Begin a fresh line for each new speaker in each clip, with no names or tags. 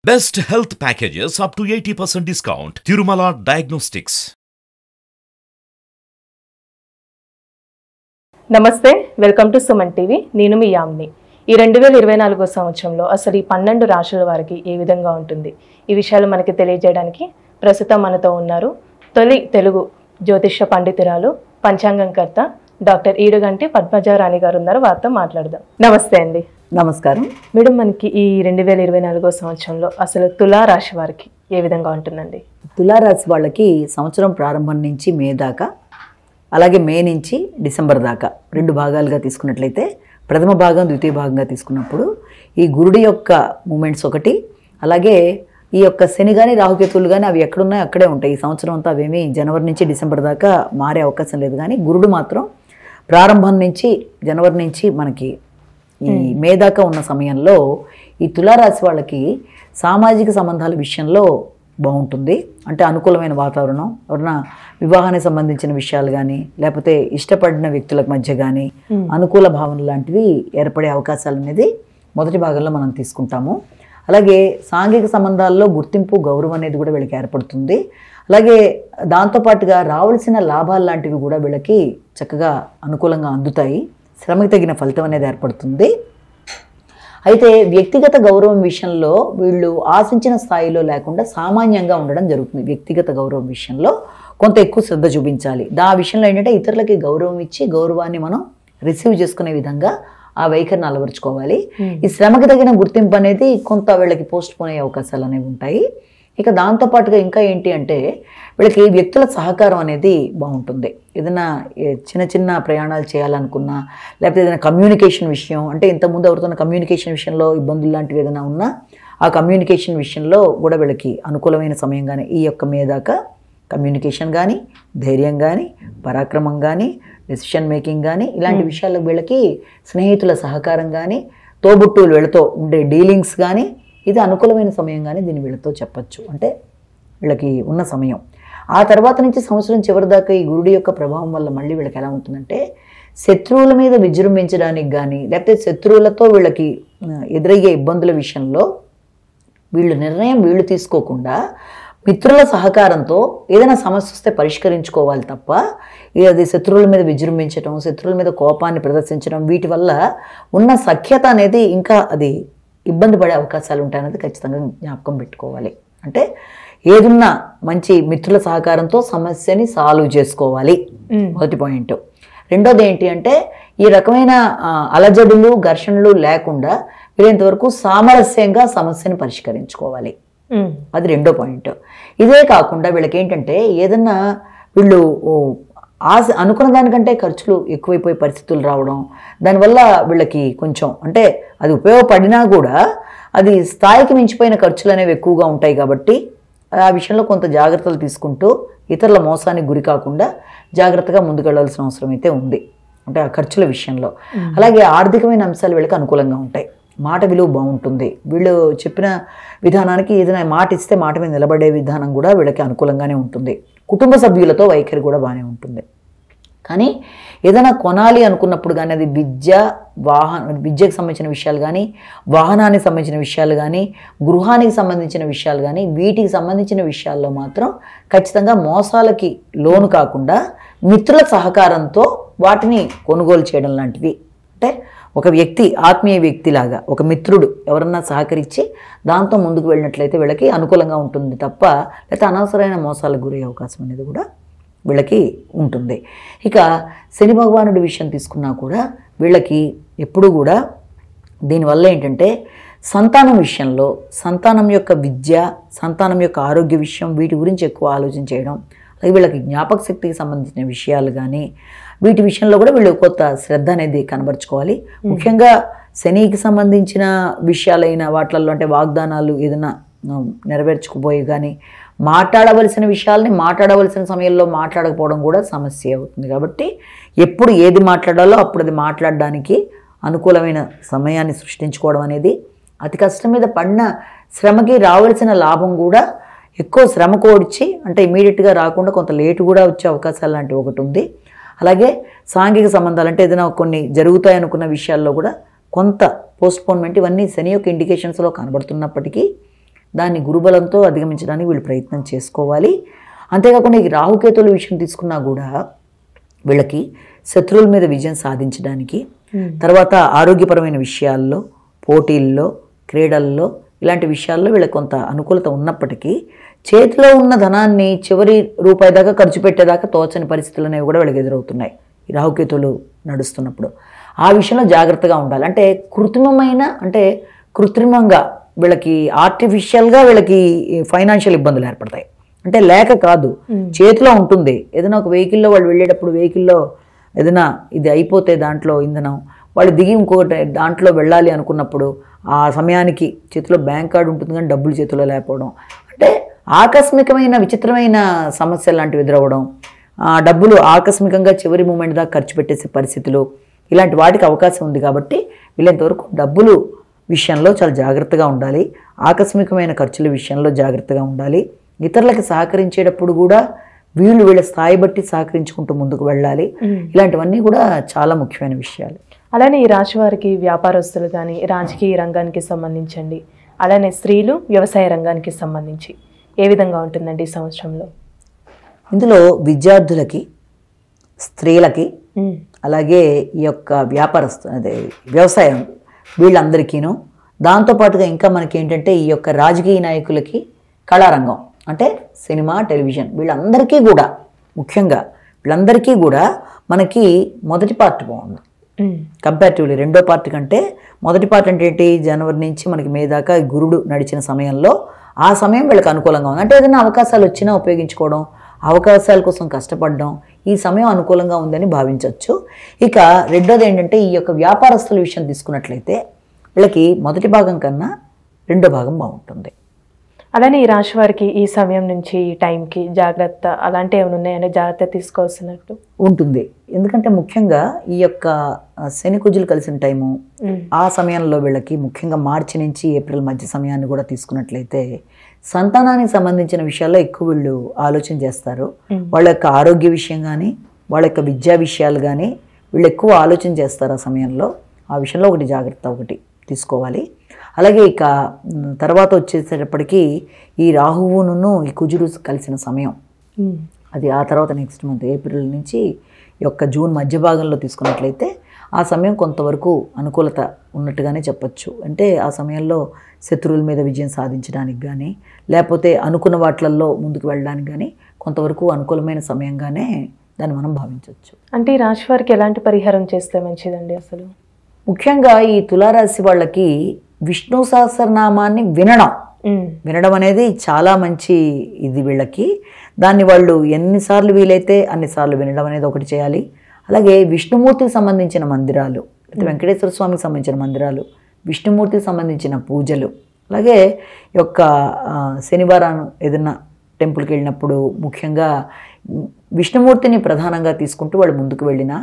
Best health packages up to 80% discount. Tirumala Diagnostics.
నమస్తే, welcome to Suman TV. నేను మీ యామ్ని. ఈ 2024 సంవత్సరంలో అసలు ఈ 12 రాశుల వారికి ఏ విధంగా ఉంటుంది, ఈ విషయాలు మనకి తెలియజేయడానికి ప్రస్తుతం మనతో ఉన్నారు తొలి తెలుగు జ్యోతిష్య పండితురాలు, పంచాంగంకర్త డాక్టర్ ఈడుగంటి పద్మజారాణి గారు ఉన్నారు. వారితో మాట్లాడదాం. నమస్తే అండి.
నమస్కారం
మేడం, మనకి ఈ 2024 సంవత్సరంలో అసలు తులారాశి వారికి ఏ విధంగా ఉంటుందండి?
తులారాశి వాళ్ళకి సంవత్సరం ప్రారంభం నుంచి మే దాకా, అలాగే మే నుంచి డిసెంబర్ దాకా 2 భాగాలుగా తీసుకున్నట్లయితే, ప్రథమ భాగం ద్వితీయ భాగంగా తీసుకున్నప్పుడు ఈ గురుడి యొక్క మూమెంట్స్ ఒకటి, అలాగే ఈ యొక్క శని కానీ రాహుకేతువులు కానీ అవి ఎక్కడున్నాయో అక్కడే ఉంటాయి. ఈ సంవత్సరం అంతా అవేమీ జనవరి నుంచి డిసెంబర్ దాకా మారే అవకాశం లేదు. కానీ గురుడు మాత్రం ప్రారంభం నుంచి జనవరి నుంచి మనకి ఈ మే దాకా ఉన్న సమయంలో ఈ తులారాశి వాళ్ళకి సామాజిక సంబంధాల విషయంలో బాగుంటుంది. అంటే అనుకూలమైన వాతావరణం, ఎవరైనా వివాహానికి సంబంధించిన విషయాలు కానీ, లేకపోతే ఇష్టపడిన వ్యక్తుల మధ్య కానీ అనుకూల భావనలు లాంటివి ఏర్పడే అవకాశాలు అనేది మొదటి భాగంలో మనం తీసుకుంటాము. అలాగే సాంఘిక సంబంధాల్లో గుర్తింపు, గౌరవం అనేది కూడా వీళ్ళకి ఏర్పడుతుంది. అలాగే దాంతోపాటుగా రావాల్సిన లాభాలు లాంటివి కూడా వీళ్ళకి చక్కగా అనుకూలంగా అందుతాయి. శ్రమకి తగిన ఫలితం అనేది ఏర్పడుతుంది. అయితే వ్యక్తిగత గౌరవం విషయంలో వీళ్ళు ఆశించిన స్థాయిలో లేకుండా సామాన్యంగా ఉండడం జరుగుతుంది. వ్యక్తిగత గౌరవం విషయంలో కొంత ఎక్కువ శ్రద్ధ చూపించాలి. ఆ విషయంలో ఏంటంటే ఇతరులకి గౌరవం ఇచ్చి గౌరవాన్ని మనం రిసీవ్ చేసుకునే విధంగా ఆ వైఖరిని అలవరుచుకోవాలి. ఈ శ్రమకి తగిన గుర్తింపు అనేది కొంత వీళ్ళకి పోస్ట్ పోన్ అయ్యే అవకాశాలు అనేవి ఉంటాయి. ఇక దాంతోపాటుగా ఇంకా ఏంటి అంటే వీళ్ళకి వ్యక్తుల సహకారం అనేది బాగుంటుంది. ఏదైనా చిన్న చిన్న ప్రయాణాలు చేయాలనుకున్నా, లేకపోతే ఏదైనా కమ్యూనికేషన్ విషయం, అంటే ఇంతకుముందు ఎవరితోన్న కమ్యూనికేషన్ విషయంలో ఇబ్బందులు లాంటివి ఏదైనా ఉన్నా ఆ కమ్యూనికేషన్ విషయంలో కూడా వీళ్ళకి అనుకూలమైన సమయం. కానీ ఈ యొక్క మీదాకా కమ్యూనికేషన్ కానీ, ధైర్యం కానీ, పరాక్రమం కానీ, డెసిషన్ మేకింగ్ కానీ, ఇలాంటి విషయాల్లో వీళ్ళకి స్నేహితుల సహకారం కానీ, తోబుట్టువులు వీళ్ళతో ఉండే డీలింగ్స్ కానీ, ఇది అనుకూలమైన సమయం కానీ దీన్ని వీళ్ళతో చెప్పచ్చు. అంటే వీళ్ళకి ఉన్న సమయం. ఆ తర్వాత నుంచి సంవత్సరం చివరి దాకా ఈ గురుడి యొక్క ప్రభావం వల్ల మళ్ళీ వీళ్ళకి ఎలా ఉంటుందంటే, శత్రువుల మీద విజృంభించడానికి కానీ, లేకపోతే శత్రువులతో వీళ్ళకి ఎదురయ్యే ఇబ్బందుల విషయంలో నిర్ణయం తీసుకోకుండా మిత్రుల సహకారంతో ఏదైనా సమస్య వస్తే పరిష్కరించుకోవాలి తప్ప, అది శత్రువుల మీద విజృంభించడం, శత్రువుల మీద కోపాన్ని ప్రదర్శించడం, వీటి వల్ల ఉన్న సఖ్యత అనేది ఇంకా అది ఇబ్బంది పడే అవకాశాలు ఉంటాయనేది ఖచ్చితంగా జ్ఞాపకం పెట్టుకోవాలి. అంటే ఏదున్నా మంచి మిత్రుల సహకారంతో సమస్యని సాల్వ్ చేసుకోవాలి, మొదటి పాయింట్. రెండోది ఏంటి అంటే ఈ రకమైన అలజడులు, ఘర్షణలు లేకుండా వీలైనంతవరకు సామరస్యంగా సమస్యని పరిష్కరించుకోవాలి. అది రెండో పాయింట్. ఇదే కాకుండా వీళ్ళకి ఏంటంటే ఏదన్నా వీళ్ళు అనుకున్న దానికంటే ఖర్చులు ఎక్కువైపోయే పరిస్థితులు రావడం, దానివల్ల వీళ్ళకి కొంచెం అంటే అది ఉపయోగపడినా కూడా అది స్థాయికి మించిపోయిన ఖర్చులు అనేవి ఎక్కువగా ఉంటాయి. కాబట్టి ఆ విషయంలో కొంత జాగ్రత్తలు తీసుకుంటూ ఇతరుల మోసానికి గురి కాకుండా జాగ్రత్తగా ముందుకెళ్లాల్సిన అవసరం అయితే ఉంది, అంటే ఆ ఖర్చుల విషయంలో. అలాగే ఆర్థికమైన అంశాలు వీళ్ళకి అనుకూలంగా ఉంటాయి. మాట విలువ బాగుంటుంది. వీళ్ళు చెప్పిన విధానానికి ఏదైనా మాట ఇస్తే మాట మీద నిలబడే విధానం కూడా వీళ్ళకి అనుకూలంగానే ఉంటుంది. కుటుంబ సభ్యులతో వైఖరి కూడా బాగానే ఉంటుంది. కానీ ఏదైనా కొనాలి అనుకున్నప్పుడు కానీ అది విద్యకు సంబంధించిన విషయాలు కానీ, వాహనానికి సంబంధించిన విషయాలు కానీ, గృహానికి సంబంధించిన విషయాలు కానీ, వీటికి సంబంధించిన విషయాల్లో మాత్రం ఖచ్చితంగా మోసాలకి లోను కాకుండా మిత్రుల సహకారంతో వాటిని కొనుగోలు చేయడం లాంటివి. అంటే ఒక వ్యక్తి, ఆత్మీయ వ్యక్తిలాగా ఒక మిత్రుడు ఎవరన్నా సహకరించి దాంతో ముందుకు వెళ్ళినట్లయితే వీళ్ళకి అనుకూలంగా ఉంటుంది తప్ప, లేకపోతే అనవసరమైన మోసాలకు గురయ్యే అవకాశం అనేది కూడా వీళ్ళకి ఉంటుంది. ఇక శని భగవానుడి విషయం తీసుకున్నా కూడా వీళ్ళకి ఎప్పుడూ కూడా దీనివల్ల ఏంటంటే సంతానం విషయంలో, సంతానం యొక్క విద్య, సంతానం యొక్క ఆరోగ్య విషయం, వీటి గురించి ఎక్కువ ఆలోచన చేయడం, అలాగే వీళ్ళకి జ్ఞాపక శక్తికి సంబంధించిన విషయాలు కానీ వీటి విషయంలో కూడా వీళ్ళు కొత్త శ్రద్ధ అనేది కనబరుచుకోవాలి. ముఖ్యంగా శనికి సంబంధించిన విషయాలైన వాటిల్లో అంటే వాగ్దానాలు ఏదైనా నెరవేర్చుకుపోయి కానీ, మాట్లాడవలసిన విషయాల్ని మాట్లాడవలసిన సమయంలో మాట్లాడకపోవడం కూడా సమస్య అవుతుంది. కాబట్టి ఎప్పుడు ఏది మాట్లాడాలో అప్పుడు అది మాట్లాడడానికి అనుకూలమైన సమయాన్ని సృష్టించుకోవడం అనేది, అతి కష్టం మీద పడిన శ్రమకి రావాల్సిన లాభం కూడా ఎక్కువ శ్రమ కోడ్చి అంటే ఇమీడియట్గా రాకుండా కొంత లేటు కూడా వచ్చే అవకాశాలు లాంటివి ఒకటి ఉంది. అలాగే సాంఘిక సంబంధాలు అంటే ఏదైనా కొన్ని జరుగుతాయి అనుకున్న విషయాల్లో కూడా కొంత పోస్ట్పోన్మెంట్, ఇవన్నీ శని యొక్క ఇండికేషన్స్లో కనబడుతున్నప్పటికీ దాన్ని గురుబలంతో అధిగమించడానికి వీళ్ళు ప్రయత్నం చేసుకోవాలి. అంతేకాకుండా ఈ రాహుకేతుల విషయం తీసుకున్నా కూడా వీళ్ళకి శత్రువుల మీద విజయం సాధించడానికి, తర్వాత ఆరోగ్యపరమైన విషయాల్లో, పోటీల్లో, క్రీడల్లో ఇలాంటి విషయాల్లో వీళ్ళకి కొంత అనుకూలత ఉన్నప్పటికీ చేతిలో ఉన్న ధనాన్ని చివరి రూపాయి దాకా ఖర్చు పెట్టేదాకా తోచని పరిస్థితులు అనేవి కూడా వీళ్ళకి ఎదురవుతున్నాయి ఈ రాహుకేతులు నడుస్తున్నప్పుడు. ఆ విషయంలో జాగ్రత్తగా ఉండాలి. అంటే కృత్రిమంగా వీళ్ళకి ఆర్టిఫిషియల్గా వీళ్ళకి ఫైనాన్షియల్ ఇబ్బందులు ఏర్పడతాయి. అంటే లేక కాదు, చేతిలో ఉంటుంది. ఏదైనా ఒక వెహికల్లో వాళ్ళు వెళ్ళేటప్పుడు వెహికల్లో ఏదైనా ఇది అయిపోతే దాంట్లో ఇంధనం వాళ్ళు దిగి ఇంకొకటి దాంట్లో వెళ్ళాలి అనుకున్నప్పుడు ఆ సమయానికి చేతిలో బ్యాంక్ కార్డు ఉంటుంది కానీ డబ్బులు చేతిలో లేకపోవడం, అంటే ఆకస్మికమైన విచిత్రమైన సమస్యలు లాంటివి ఎదురవ్వడం, డబ్బులు ఆకస్మికంగా చివరి మూమెంట్ దాకా ఖర్చు పెట్టేసే పరిస్థితులు, ఇలాంటి వాటికి అవకాశం ఉంది. కాబట్టి వీళ్ళంతవరకు డబ్బులు విషయంలో చాలా జాగ్రత్తగా ఉండాలి. ఆకస్మికమైన ఖర్చుల విషయంలో జాగ్రత్తగా ఉండాలి. ఇతరులకు సహకరించేటప్పుడు కూడా వీళ్ళ స్థాయి బట్టి సహకరించుకుంటూ ముందుకు వెళ్ళాలి. ఇలాంటివన్నీ కూడా చాలా ముఖ్యమైన విషయాలు.
అలానే ఈ రాశి వారికి వ్యాపారస్తులు కానీ రాజకీయ రంగానికి సంబంధించండి, అలానే స్త్రీలు వ్యవసాయ రంగానికి సంబంధించి ఏ విధంగా ఉంటుందండి ఈ సంవత్సరంలో?
ఇందులో విద్యార్థులకి, స్త్రీలకి, అలాగే ఈ యొక్క వ్యవసాయం వీళ్ళందరికీను, దాంతోపాటుగా ఇంకా మనకి ఏంటంటే ఈ యొక్క రాజకీయ నాయకులకి, కళారంగం అంటే సినిమా, టెలివిజన్ వీళ్ళందరికీ కూడా, ముఖ్యంగా వీళ్ళందరికీ కూడా మనకి మొదటి పార్ట్ బాగుంది కంపారిటివ్లీ. రెండో పార్ట్ కంటే మొదటి పార్ట్ అంటే ఏంటి, జనవరి నుంచి మనకి మే దాకా గురుడు నడిచిన సమయంలో ఆ సమయం వీళ్ళకి అనుకూలంగా ఉంది. అంటే ఏదైనా అవకాశాలు వచ్చినా ఉపయోగించుకోవడం, అవకాశాల కోసం కష్టపడడం, ఈ సమయం అనుకూలంగా ఉందని భావించవచ్చు. ఇక రెండోది ఏంటంటే ఈ యొక్క వ్యాపారస్తుల విషయం తీసుకున్నట్లయితే వీళ్ళకి మొదటి భాగం కన్నా రెండో భాగం బాగుంటుంది.
అలానే ఈ రాశి వారికి ఈ సమయం నుంచి ఈ టైంకి జాగ్రత్త అలాంటివి ఏమైనా ఉన్నాయంటే జాగ్రత్త తీసుకోవాల్సినట్టు
ఉంటుంది. ఎందుకంటే ముఖ్యంగా ఈ యొక్క శని కుజులు కలిసిన టైము, ఆ సమయంలో వీళ్ళకి ముఖ్యంగా మార్చి నుంచి ఏప్రిల్ మధ్య సమయాన్ని కూడా తీసుకున్నట్లయితే సంతానానికి సంబంధించిన విషయాల్లో ఎక్కువ వీళ్ళు ఆలోచన చేస్తారు. వాళ్ళ యొక్క ఆరోగ్య విషయం కానీ, వాళ్ళ యొక్క విద్యా విషయాలు కానీ వీళ్ళు ఎక్కువ ఆలోచన చేస్తారు ఆ సమయంలో. ఆ విషయంలో ఒకటి జాగ్రత్త ఒకటి తీసుకోవాలి. అలాగే ఇక తర్వాత వచ్చేసేటప్పటికీ ఈ రాహువును ఈ కుజుడు కలిసిన సమయం, అది ఆ తర్వాత నెక్స్ట్ మంత్ ఏప్రిల్ నుంచి ఈ యొక్క జూన్ మధ్య భాగంలో తీసుకున్నట్లయితే ఆ సమయం కొంతవరకు అనుకూలత ఉన్నట్టుగానే చెప్పచ్చు. అంటే ఆ సమయంలో శత్రువుల మీద విజయం సాధించడానికి కానీ, లేకపోతే అనుకున్న వాటిల్లో ముందుకు వెళ్ళడానికి కానీ కొంతవరకు అనుకూలమైన సమయంగానే దాన్ని మనం భావించవచ్చు.
అంటే ఈ రాశి వారికి ఎలాంటి పరిహారం చేస్తే మంచిదండి? అసలు
ముఖ్యంగా ఈ తులారాశి వాళ్ళకి విష్ణు సహస్రనామాన్ని వినడం అనేది చాలా మంచి ఇది వీళ్ళకి. దాన్ని వాళ్ళు ఎన్నిసార్లు వీలైతే అన్నిసార్లు వినడం అనేది ఒకటి చేయాలి. అలాగే విష్ణుమూర్తికి సంబంధించిన మందిరాలు, వెంకటేశ్వర స్వామికి సంబంధించిన మందిరాలు, విష్ణుమూర్తికి సంబంధించిన పూజలు, అలాగే ఈ యొక్క శనివారం ఏదైనా టెంపుల్కి వెళ్ళినప్పుడు ముఖ్యంగా విష్ణుమూర్తిని ప్రధానంగా తీసుకుంటూ వాళ్ళు ముందుకు వెళ్ళినా,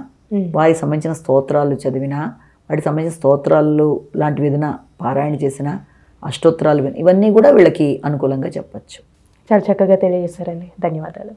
వారికి సంబంధించిన స్తోత్రాలు చదివినా, వాటికి సంబంధించిన స్తోత్రాలు లాంటివి ఏదైనా పారాయణ చేసిన, అష్టోత్తరాలు ఇవన్నీ కూడా వీళ్ళకి అనుకూలంగా చెప్పచ్చు.
చాలా చక్కగా తెలియజేశారండి, ధన్యవాదాలు.